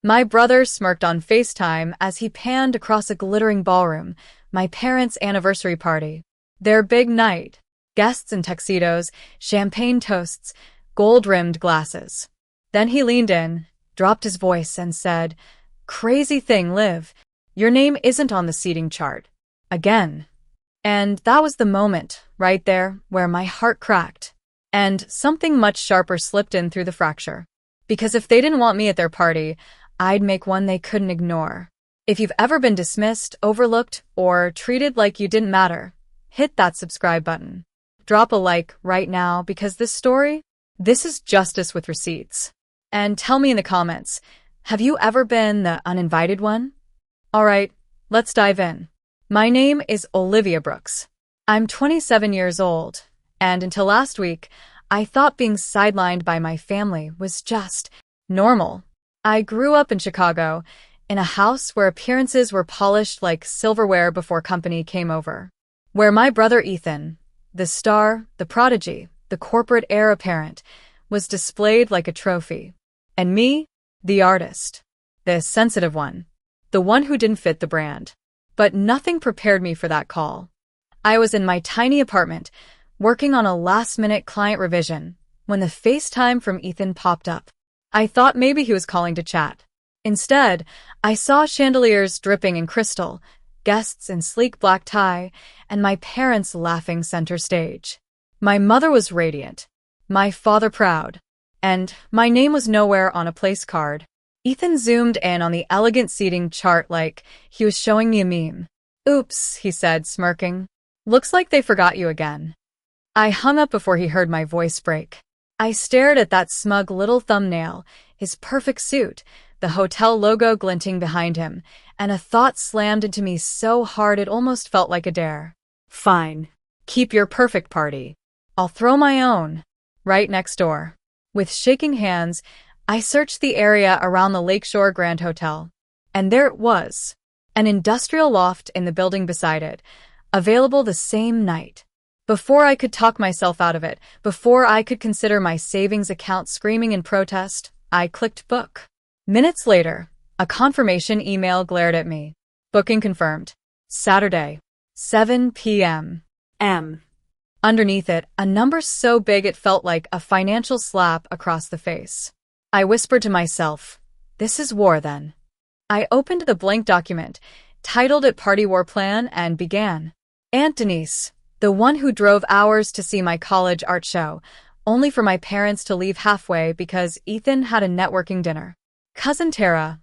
My brother smirked on FaceTime as he panned across a glittering ballroom, my parents' anniversary party. Their big night. Guests in tuxedos, champagne toasts, gold-rimmed glasses. Then he leaned in, dropped his voice, and said, "Crazy thing, Liv. Your name isn't on the seating chart. Again." And that was the moment, right there, where my heart cracked. And something much sharper slipped in through the fracture. Because if they didn't want me at their party, I'd make one they couldn't ignore. If you've ever been dismissed, overlooked, or treated like you didn't matter, hit that subscribe button. Drop a like right now because this is justice with receipts. And tell me in the comments, have you ever been the uninvited one? Alright, let's dive in. My name is Olivia Brooks. I'm 27 years old, and until last week, I thought being sidelined by my family was just normal. I grew up in Chicago, in a house where appearances were polished like silverware before company came over. Where my brother Ethan, the star, the prodigy, the corporate heir apparent, was displayed like a trophy. And me, the artist, the sensitive one, the one who didn't fit the brand. But nothing prepared me for that call. I was in my tiny apartment, working on a last-minute client revision, when the FaceTime from Ethan popped up. I thought maybe he was calling to chat. Instead, I saw chandeliers dripping in crystal, guests in sleek black tie, and my parents laughing center stage. My mother was radiant, my father proud, and my name was nowhere on a place card. Ethan zoomed in on the elegant seating chart like he was showing me a meme. "Oops," he said, smirking. "Looks like they forgot you again." I hung up before he heard my voice break. I stared at that smug little thumbnail, his perfect suit, the hotel logo glinting behind him, and a thought slammed into me so hard it almost felt like a dare. "Fine. Keep your perfect party. I'll throw my own. Right next door." With shaking hands, I searched the area around the Lakeshore Grand Hotel. And there it was. An industrial loft in the building beside it, available the same night. Before I could talk myself out of it, before I could consider my savings account screaming in protest, I clicked book. Minutes later, a confirmation email glared at me. Booking confirmed. Saturday, 7 p.m. Underneath it, a number so big it felt like a financial slap across the face. I whispered to myself, "This is war then." I opened the blank document, titled it Party War Plan, and began. Aunt Denise, the one who drove hours to see my college art show, only for my parents to leave halfway because Ethan had a networking dinner. Cousin Tara,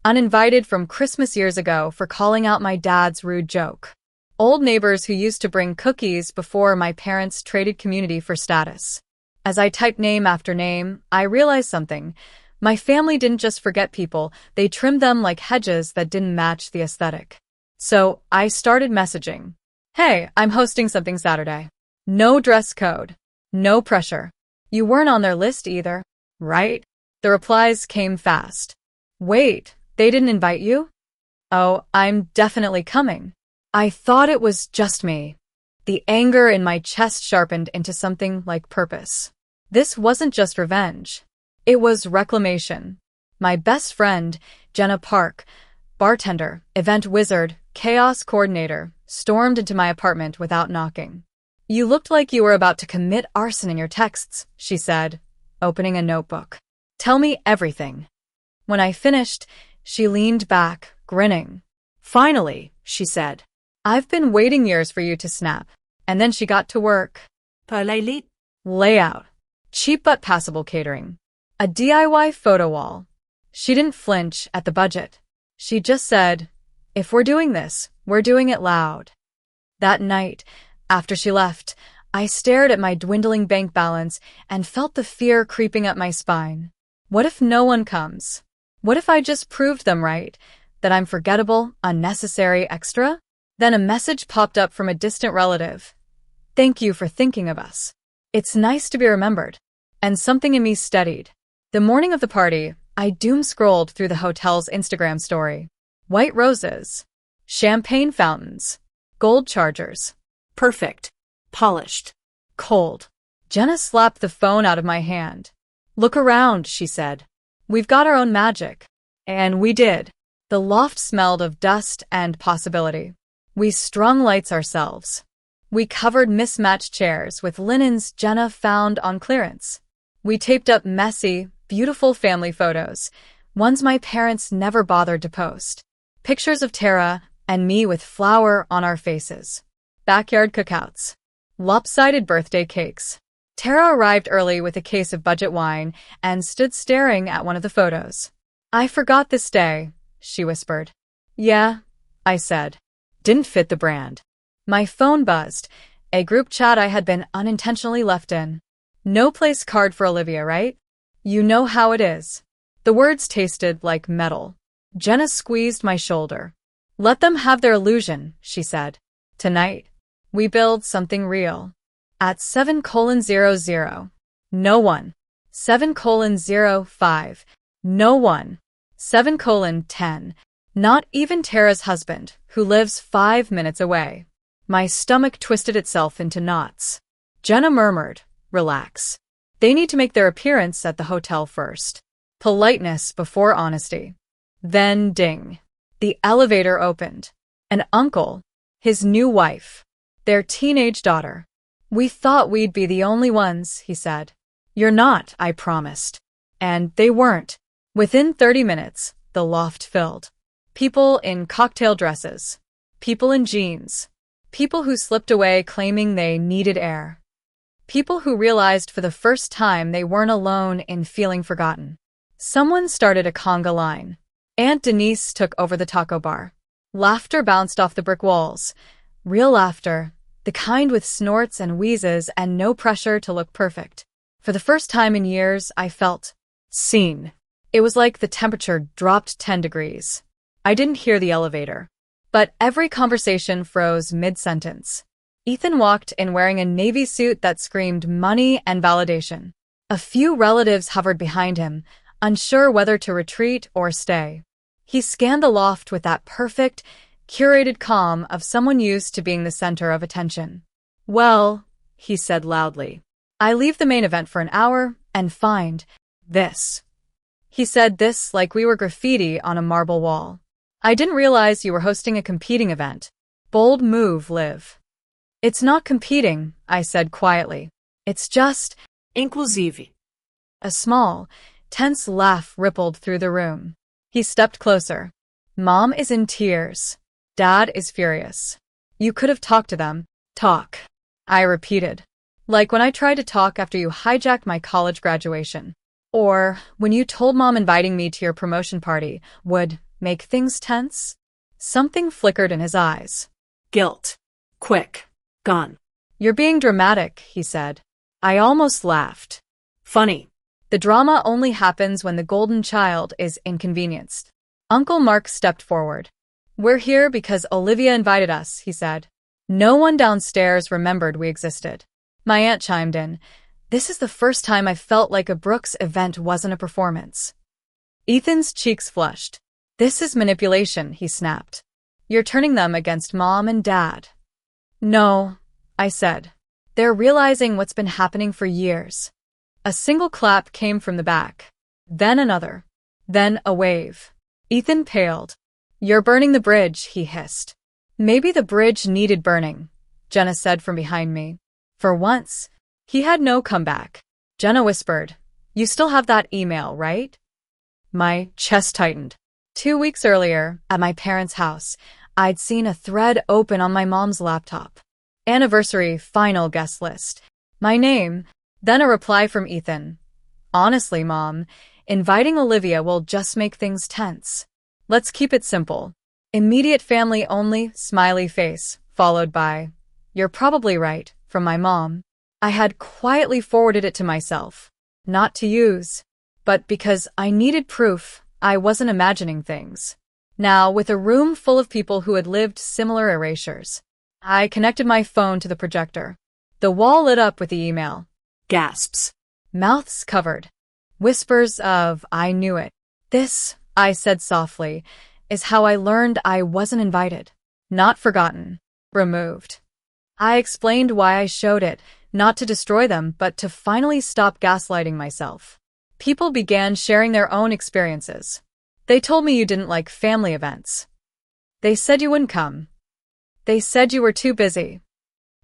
uninvited from Christmas years ago for calling out my dad's rude joke. Old neighbors who used to bring cookies before my parents traded community for status. As I typed name after name, I realized something. My family didn't just forget people, they trimmed them like hedges that didn't match the aesthetic. So I started messaging. "Hey, I'm hosting something Saturday. No dress code. No pressure. You weren't on their list either, right?" The replies came fast. "Wait, they didn't invite you?" "Oh, I'm definitely coming." I thought it was just me. The anger in my chest sharpened into something like purpose. This wasn't just revenge. It was reclamation. My best friend, Jenna Park, bartender, event wizard, chaos coordinator, stormed into my apartment without knocking. "You looked like you were about to commit arson in your texts," she said, opening a notebook. "Tell me everything." When I finished, she leaned back, grinning. "Finally," she said. "I've been waiting years for you to snap." And then she got to work. Layout. Cheap but passable catering. A DIY photo wall. She didn't flinch at the budget. She just said, "If we're doing this, we're doing it loud." That night, after she left, I stared at my dwindling bank balance and felt the fear creeping up my spine. What if no one comes? What if I just proved them right? That I'm forgettable, unnecessary extra? Then a message popped up from a distant relative. "Thank you for thinking of us. It's nice to be remembered." And something in me steadied. The morning of the party, I doom-scrolled through the hotel's Instagram story. White roses. Champagne fountains. Gold chargers. Perfect. Polished. Cold. Jenna slapped the phone out of my hand. "Look around," she said. "We've got our own magic." And we did. The loft smelled of dust and possibility. We strung lights ourselves. We covered mismatched chairs with linens Jenna found on clearance. We taped up messy, beautiful family photos, ones my parents never bothered to post. Pictures of Tara and me with flour on our faces. Backyard cookouts. Lopsided birthday cakes. Tara arrived early with a case of budget wine and stood staring at one of the photos. "I forgot this day," she whispered. "Yeah," I said. "Didn't fit the brand." My phone buzzed, a group chat I had been unintentionally left in. "No place card for Olivia, right? You know how it is." The words tasted like metal. Jenna squeezed my shoulder. "Let them have their illusion," she said. "Tonight, we build something real." At 7:00, no one. 7:05, no one. 7:10, not even Tara's husband, who lives 5 minutes away. My stomach twisted itself into knots. Jenna murmured, "Relax. They need to make their appearance at the hotel first. Politeness before honesty." Then ding. The elevator opened. An uncle, his new wife, their teenage daughter. "We thought we'd be the only ones," he said. "You're not," I promised. And they weren't. Within 30 minutes, the loft filled. People in cocktail dresses. People in jeans. People who slipped away claiming they needed air. People who realized for the first time they weren't alone in feeling forgotten. Someone started a conga line. Aunt Denise took over the taco bar. Laughter bounced off the brick walls. Real laughter, the kind with snorts and wheezes and no pressure to look perfect. For the first time in years, I felt seen. It was like the temperature dropped 10 degrees. I didn't hear the elevator. But every conversation froze mid-sentence. Ethan walked in wearing a navy suit that screamed money and validation. A few relatives hovered behind him, unsure whether to retreat or stay. He scanned the loft with that perfect, curated calm of someone used to being the center of attention. "Well," he said loudly, "I leave the main event for an hour and find this." He said this like we were graffiti on a marble wall. "I didn't realize you were hosting a competing event." Bold move, Liv. "It's not competing," I said quietly. "It's just inclusive." A small, tense laugh rippled through the room. He stepped closer. "Mom is in tears. Dad is furious. You could have talked to them." "Talk," I repeated. "Like when I tried to talk after you hijacked my college graduation. Or when you told Mom inviting me to your promotion party would make things tense?" Something flickered in his eyes. "Guilt. Quick. Gone." "You're being dramatic," he said. I almost laughed. "Funny. The drama only happens when the golden child is inconvenienced." Uncle Mark stepped forward. "We're here because Olivia invited us," he said. No one downstairs remembered we existed. My aunt chimed in. "This is the first time I've felt like a Brooks event wasn't a performance." Ethan's cheeks flushed. "This is manipulation," he snapped. "You're turning them against Mom and Dad." "No," I said. "They're realizing what's been happening for years." A single clap came from the back. Then another. Then a wave. Ethan paled. "You're burning the bridge," he hissed. "Maybe the bridge needed burning," Jenna said from behind me. For once, he had no comeback. Jenna whispered, "You still have that email, right?" My chest tightened. 2 weeks earlier, at my parents' house, I'd seen a thread open on my mom's laptop. Anniversary final guest list. My name, then a reply from Ethan. "Honestly, Mom, inviting Olivia will just make things tense. Let's keep it simple. Immediate family only, smiley face, followed by, 'You're probably right,' from my mom." I had quietly forwarded it to myself. Not to use, but because I needed proof I wasn't imagining things. Now, with a room full of people who had lived similar erasures, I connected my phone to the projector. The wall lit up with the email. Gasps. Mouths covered. Whispers of, "I knew it." "This," I said softly, "is how I learned I wasn't invited. Not forgotten. Removed." I explained why I showed it, not to destroy them, but to finally stop gaslighting myself. People began sharing their own experiences. They told me you didn't like family events. They said you wouldn't come. They said you were too busy.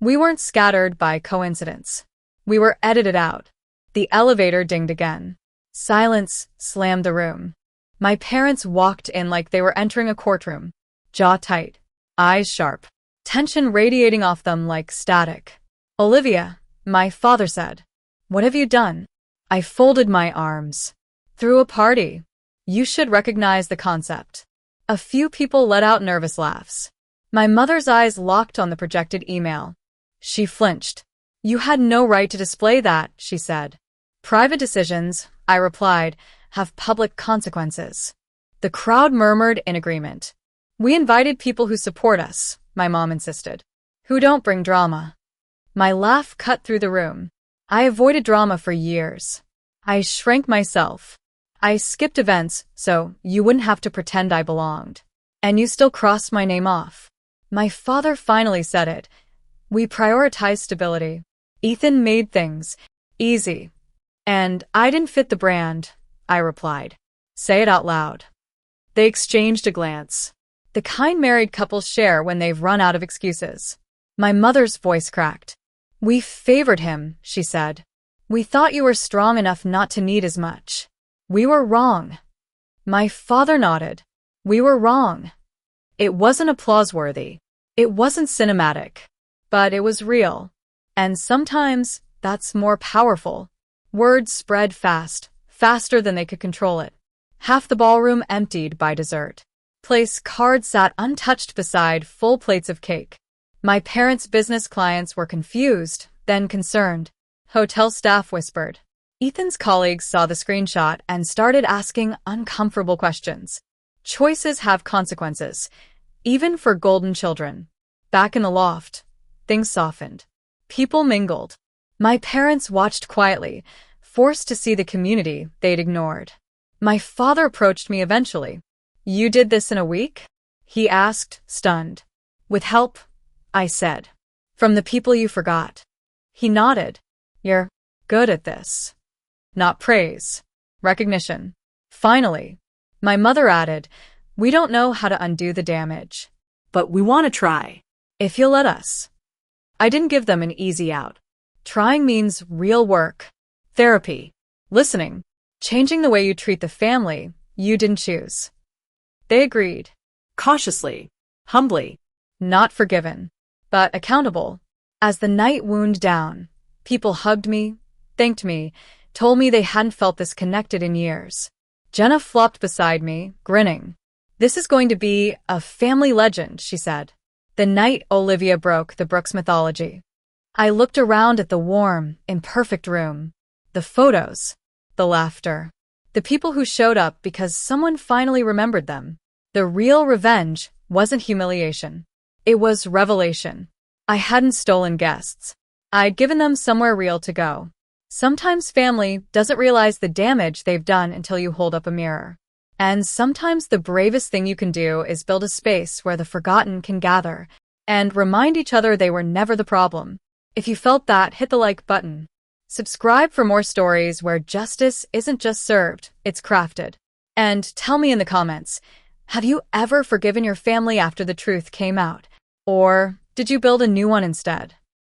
We weren't scattered by coincidence. We were edited out. The elevator dinged again. Silence slammed the room. My parents walked in like they were entering a courtroom. Jaw tight, eyes sharp, tension radiating off them like static. "Olivia," my father said. "What have you done?" I folded my arms. "Threw a party. You should recognize the concept." A few people let out nervous laughs. My mother's eyes locked on the projected email. She flinched. "You had no right to display that," she said. "Private decisions," I replied, "have public consequences." The crowd murmured in agreement. "We invited people who support us," my mom insisted, "who don't bring drama." My laugh cut through the room. I avoided drama for years. I shrank myself. I skipped events so you wouldn't have to pretend I belonged. And you still crossed my name off. My father finally said it. "We prioritize stability. Ethan made things easy." "And I didn't fit the brand," I replied. "Say it out loud." They exchanged a glance. The kind married couples share when they've run out of excuses. My mother's voice cracked. "We favored him," she said. "We thought you were strong enough not to need as much." "We were wrong." My father nodded. "We were wrong." It wasn't applause-worthy. It wasn't cinematic. But it was real. And sometimes that's more powerful. Words spread fast, faster than they could control it. Half the ballroom emptied by dessert. Place cards sat untouched beside full plates of cake. My parents' business clients were confused, then concerned. Hotel staff whispered. Ethan's colleagues saw the screenshot and started asking uncomfortable questions. Choices have consequences, even for golden children. Back in the loft, things softened. People mingled. My parents watched quietly, forced to see the community they'd ignored. My father approached me eventually. "You did this in a week?" he asked, stunned. "With help," I said. "From the people you forgot." He nodded. "You're good at this." Not praise. Recognition. Finally, my mother added, "We don't know how to undo the damage. But we want to try. If you'll let us." I didn't give them an easy out. Trying means real work. Therapy. Listening. Changing the way you treat the family you didn't choose. They agreed. Cautiously. Humbly. Not forgiven. But accountable. As the night wound down, people hugged me, thanked me, told me they hadn't felt this connected in years. Jenna flopped beside me, grinning. "This is going to be a family legend," she said. The night Olivia broke the Brooks mythology. I looked around at the warm, imperfect room. The photos. The laughter. The people who showed up because someone finally remembered them. The real revenge wasn't humiliation. It was revelation. I hadn't stolen guests. I'd given them somewhere real to go. Sometimes family doesn't realize the damage they've done until you hold up a mirror. And sometimes the bravest thing you can do is build a space where the forgotten can gather and remind each other they were never the problem. If you felt that, hit the like button. Subscribe for more stories where justice isn't just served, it's crafted. And tell me in the comments, have you ever forgiven your family after the truth came out? Or did you build a new one instead?